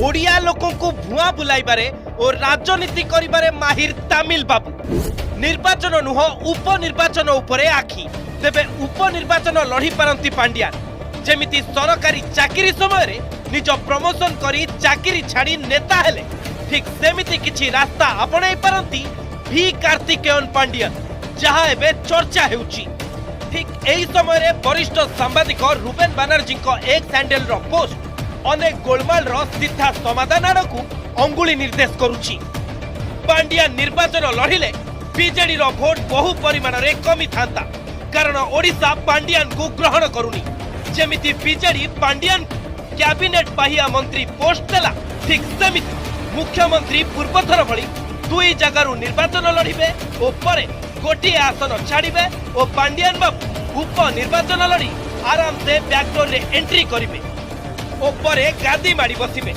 ओडिया लोकों को भुआ बुलाइबारे और राजनीति करिबारे माहिर तामिल बाबू निर्वाचन नुह उपनिर्वाचन उपरे आखि तेबे उपनिर्वाचन लड़ी पारंती पांड्यान जेमिति सरकारी चाकरी समय रे निज प्रमोशन करी चाकरी छाड़ी नेता हेले ठीक सेमिति किछि रास्ता आपणाई पारंती भी कार्तिकेयन पांड्यान जहां एबे चर्चा हेउची। ठीक एही समय रे वरिष्ठ सांबादिक रुबेन बानर्जी को एक सैंडल रो पोस्ट अनेक गोलमाल रो सीधा समाधान आड़कू अंगुली निर्देश करुची। पांड्यान निर्वाचन लड़िले बीजेडी रो भोट बहु परिमाण रे कमी थांता कारण ओडिशा पांड्यान को ग्रहण करूनी जेमिति बीजेडी पांड्यान कैबिनेट पाहिया मंत्री पोस्ट देला ठीक सेमिति मुख्यमंत्री पूर्वथर भली दुई जगारू निर्वाचन लड़िबे और परे गोटे आसन छाड़िबे और पांड्यान बाबू उपनिर्वाचन लड़ी आराम से बैकडोर रे एंट्री करिबे और परे गादी माड़ी बसिबे।